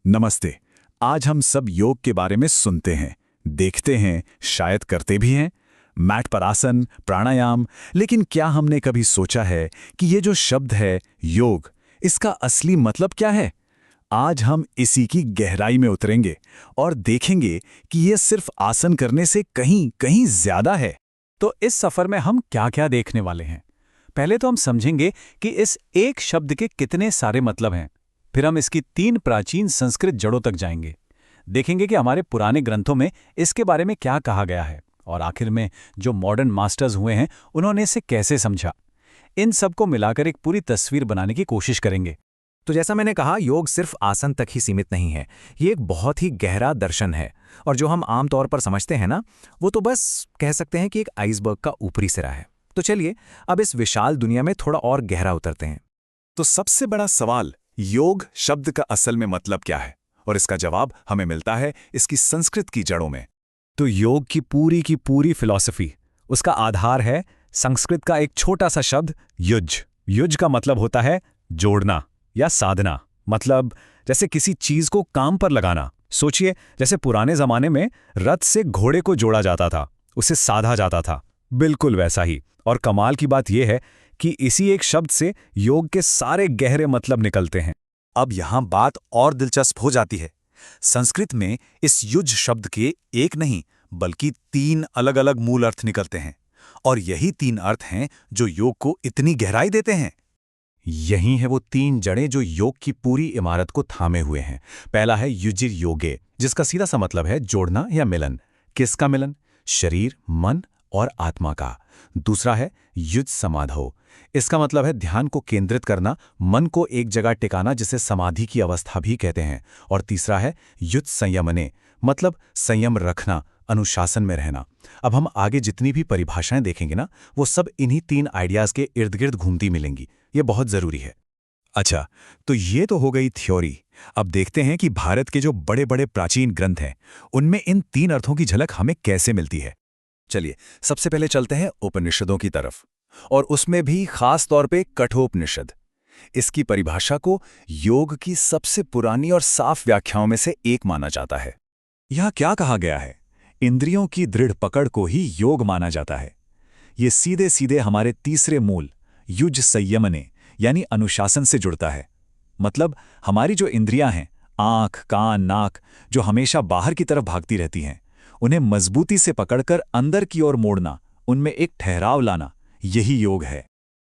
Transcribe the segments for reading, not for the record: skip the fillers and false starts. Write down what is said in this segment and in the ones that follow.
नमस्ते। आज हम सब योग के बारे में सुनते हैं, देखते हैं, शायद करते भी हैं। मैट पर आसन, प्राणायाम। लेकिन क्या हमने कभी सोचा है कि ये जो शब्द है योग, इसका असली मतलब क्या है? आज हम इसी की गहराई में उतरेंगे और देखेंगे कि ये सिर्फ आसन करने से कहीं कहीं ज्यादा है। तो इस सफर में हम क्या-क्या देखने वाले हैं? पहले तो हम समझेंगे कि इस एक शब्द के कितने सारे मतलब हैं। फिर हम इसकी 3 प्राचीन संस्कृत जड़ों तक जाएंगे। देखेंगे कि हमारे पुराने ग्रंथों में इसके बारे में क्या कहा गया है और आखिर में जो मॉडर्न मास्टर्स हुए हैं उन्होंने इसे कैसे समझा। इन सब को मिलाकर एक पूरी तस्वीर बनाने की कोशिश करेंगे। तो जैसा मैंने कहा, योग सिर्फ आसन तक ही सीमित नहीं है। ये एक बहुत ही गहरा दर्शन है और जो हम आमतौर पर समझते हैं ना, वो तो बस कह सकते हैं कि एक आइसबर्ग का ऊपरी सिरा है। तो चलिए अब इस विशाल दुनिया में थोड़ा और गहरा उतरते हैं। तो सबसे बड़ा सवाल, योग शब्द का असल में मतलब क्या है? और इसका जवाब हमें मिलता है इसकी संस्कृत की जड़ों में। तो योग की पूरी फिलॉसफी, उसका आधार है संस्कृत का एक छोटा सा शब्द युज। युज का मतलब होता है जोड़ना या साधना। मतलब जैसे किसी चीज को काम पर लगाना। सोचिए, जैसे पुराने जमाने में रथ से घोड़े को जोड़ा जाता था, उसे साधा जाता था, बिल्कुल वैसा ही। और कमाल की बात यह है कि इसी एक शब्द से योग के सारे गहरे मतलब निकलते हैं। अब यहां बात और दिलचस्प हो जाती है। संस्कृत में इस युज शब्द के एक नहीं बल्कि 3 अलग अलग मूल अर्थ निकलते हैं, और यही 3 अर्थ हैं जो योग को इतनी गहराई देते हैं। यही है वो 3 जड़ें जो योग की पूरी इमारत को थामे हुए हैं। पहला है युजिर योगे, जिसका सीधा सा मतलब है जोड़ना या मिलन। किसका मिलन? शरीर, मन और आत्मा का। दूसरा है युज समाधो, इसका मतलब है ध्यान को केंद्रित करना, मन को एक जगह टिकाना, जिसे समाधि की अवस्था भी कहते हैं। और तीसरा है युज संयमने, मतलब संयम रखना, अनुशासन में रहना। अब हम आगे जितनी भी परिभाषाएं देखेंगे ना, वो सब इन्हीं 3 आइडियाज के इर्द गिर्द घूमती मिलेंगी। ये बहुत जरूरी है। अच्छा, तो ये तो हो गई थ्योरी। अब देखते हैं कि भारत के जो बड़े बड़े प्राचीन ग्रंथ हैं, उनमें इन 3 अर्थों की झलक हमें कैसे मिलती है। चलिए सबसे पहले चलते हैं उपनिषदों की तरफ, और उसमें भी खास तौर पे कठोपनिषद। इसकी परिभाषा को योग की सबसे पुरानी और साफ व्याख्याओं में से एक माना जाता है। यह क्या कहा गया है? इंद्रियों की दृढ़ पकड़ को ही योग माना जाता है। ये सीधे सीधे हमारे तीसरे मूल युज संयमने यानी अनुशासन से जुड़ता है। मतलब हमारी जो इंद्रियां हैं, आंख, कान, नाक, जो हमेशा बाहर की तरफ भागती रहती हैं, उन्हें मजबूती से पकड़कर अंदर की ओर मोड़ना, उनमें एक ठहराव लाना, यही योग है।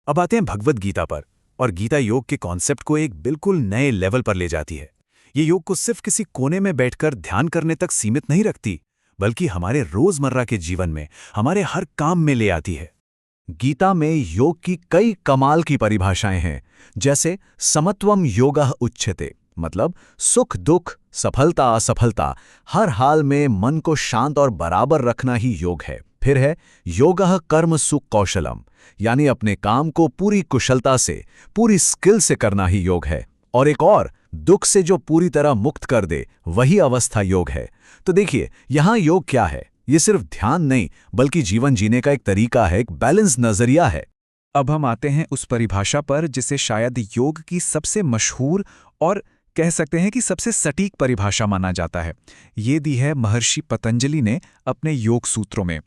अब आते हैं भगवद गीता पर, और गीता योग के कॉन्सेप्ट को एक बिल्कुल नए लेवल पर ले जाती है। ये योग को सिर्फ किसी कोने में बैठकर ध्यान करने तक सीमित नहीं रखती, बल्कि हमारे रोजमर्रा के जीवन में, हमारे हर काम में ले आती है। गीता में योग की कई कमाल की परिभाषाएं हैं, जैसे समत्वम योगः उच्यते, मतलब सुख दुख, सफलता असफलता, हर हाल में मन को शांत और बराबर रखना ही योग है। फिर है योगः कर्म सुख कौशलम, यानी अपने काम को पूरी कुशलता से, पूरी स्किल से करना ही योग है। और एक और, दुख से जो पूरी तरह मुक्त कर दे, वही अवस्था योग है। तो देखिए, यहां योग क्या है? ये सिर्फ ध्यान नहीं, बल्कि जीवन जीने का एक तरीका है, एक बैलेंस नजरिया है। अब हम आते हैं उस परिभाषा पर जिसे शायद योग की सबसे मशहूर और कह सकते हैं कि सबसे सटीक परिभाषा माना जाता है। ये दी है महर्षि पतंजलि ने अपने योग सूत्रों में,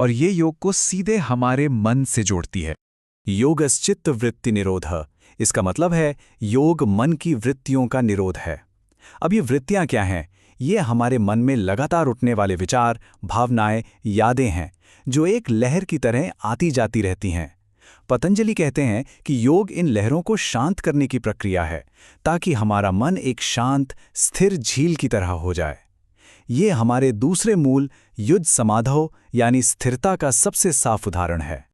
और ये योग को सीधे हमारे मन से जोड़ती है। योगश्चित्त वृत्ति निरोधः, इसका मतलब है योग मन की वृत्तियों का निरोध है। अब ये वृत्तियां क्या हैं? ये हमारे मन में लगातार उठने वाले विचार, भावनाएं, यादें हैं, जो एक लहर की तरह आती जाती रहती हैं। पतंजलि कहते हैं कि योग इन लहरों को शांत करने की प्रक्रिया है, ताकि हमारा मन एक शांत, स्थिर झील की तरह हो जाए। ये हमारे दूसरे मूल युज समाधो यानी स्थिरता का सबसे साफ उदाहरण है।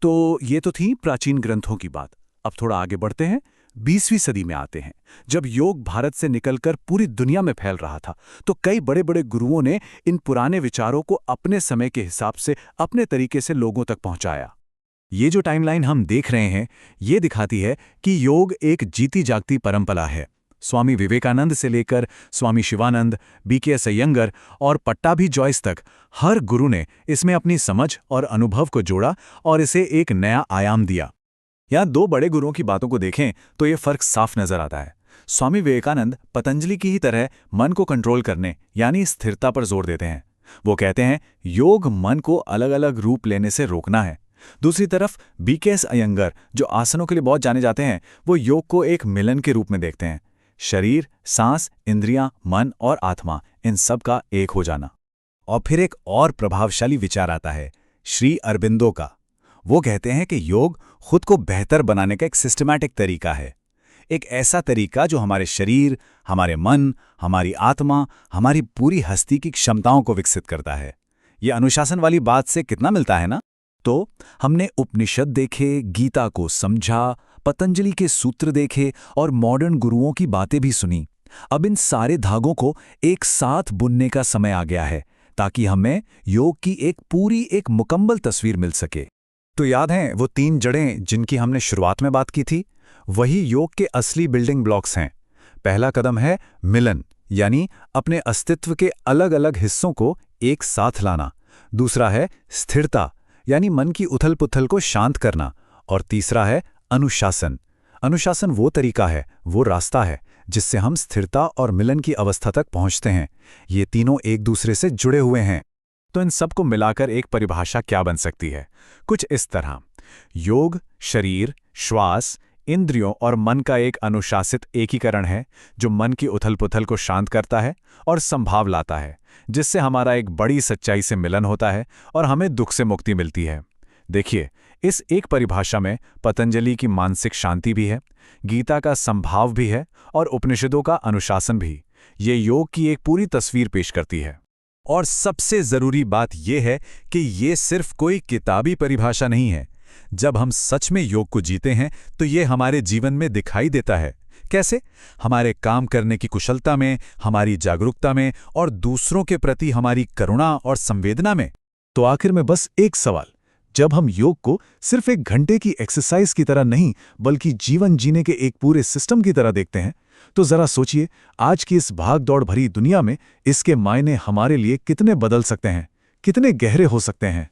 तो ये तो थी प्राचीन ग्रंथों की बात। अब थोड़ा आगे बढ़ते हैं, 20वीं सदी में आते हैं। जब योग भारत से निकलकर पूरी दुनिया में फैल रहा था, तो कई बड़े बड़े गुरुओं ने इन पुराने विचारों को अपने समय के हिसाब से, अपने तरीके से लोगों तक पहुंचाया। ये जो टाइमलाइन हम देख रहे हैं, ये दिखाती है कि योग एक जीती जागती परंपरा है। स्वामी विवेकानंद से लेकर स्वामी शिवानंद, BKS अयंगर और पट्टाभी जॉयस तक हर गुरु ने इसमें अपनी समझ और अनुभव को जोड़ा और इसे एक नया आयाम दिया। यहाँ 2 बड़े गुरुओं की बातों को देखें तो ये फर्क साफ नजर आता है। स्वामी विवेकानंद पतंजलि की ही तरह मन को कंट्रोल करने यानी स्थिरता पर जोर देते हैं। वो कहते हैं योग मन को अलग अलग रूप लेने से रोकना है। दूसरी तरफ BKS अयंगर, जो आसनों के लिए बहुत जाने जाते हैं, वो योग को एक मिलन के रूप में देखते हैं। शरीर, सांस, इंद्रियां, मन और आत्मा, इन सब का एक हो जाना। और फिर एक और प्रभावशाली विचार आता है श्री अरबिंदो का। वो कहते हैं कि योग खुद को बेहतर बनाने का एक सिस्टमैटिक तरीका है, एक ऐसा तरीका जो हमारे शरीर, हमारे मन, हमारी आत्मा, हमारी पूरी हस्ती की क्षमताओं को विकसित करता है। ये अनुशासन वाली बात से कितना मिलता है ना? तो हमने उपनिषद देखे, गीता को समझा, पतंजलि के सूत्र देखे और मॉडर्न गुरुओं की बातें भी सुनी। अब इन सारे धागों को एक साथ बुनने का समय आ गया है ताकि हमें योग की एक मुकम्मल तस्वीर मिल सके। तो याद हैं वो 3 जड़ें जिनकी हमने शुरुआत में बात की थी? वही योग के असली बिल्डिंग ब्लॉक्स हैं। पहला कदम है मिलन, यानी अपने अस्तित्व के अलग अलग हिस्सों को एक साथ लाना। दूसरा है स्थिरता, यानी मन की उथल-पुथल को शांत करना। और तीसरा है अनुशासन। अनुशासन वो तरीका है, वो रास्ता है जिससे हम स्थिरता और मिलन की अवस्था तक पहुंचते हैं। ये तीनों एक दूसरे से जुड़े हुए हैं। तो इन सब को मिलाकर एक परिभाषा क्या बन सकती है? कुछ इस तरह: योग शरीर, श्वास, इंद्रियों और मन का एक अनुशासित एकीकरण है जो मन की उथल-पुथल को शांत करता है और संभाव लाता है, जिससे हमारा एक बड़ी सच्चाई से मिलन होता है और हमें दुख से मुक्ति मिलती है। देखिए, इस एक परिभाषा में पतंजलि की मानसिक शांति भी है, गीता का संभाव भी है और उपनिषदों का अनुशासन भी। ये योग की एक पूरी तस्वीर पेश करती है। और सबसे जरूरी बात यह है कि ये सिर्फ कोई किताबी परिभाषा नहीं है। जब हम सच में योग को जीते हैं तो ये हमारे जीवन में दिखाई देता है। कैसे? हमारे काम करने की कुशलता में, हमारी जागरूकता में और दूसरों के प्रति हमारी करुणा और संवेदना में। तो आखिर में बस एक सवाल: जब हम योग को सिर्फ एक घंटे की एक्सरसाइज की तरह नहीं बल्कि जीवन जीने के एक पूरे सिस्टम की तरह देखते हैं, तो जरा सोचिए आज की इस भाग-दौड़ भरी दुनिया में इसके मायने हमारे लिए कितने बदल सकते हैं, कितने गहरे हो सकते हैं।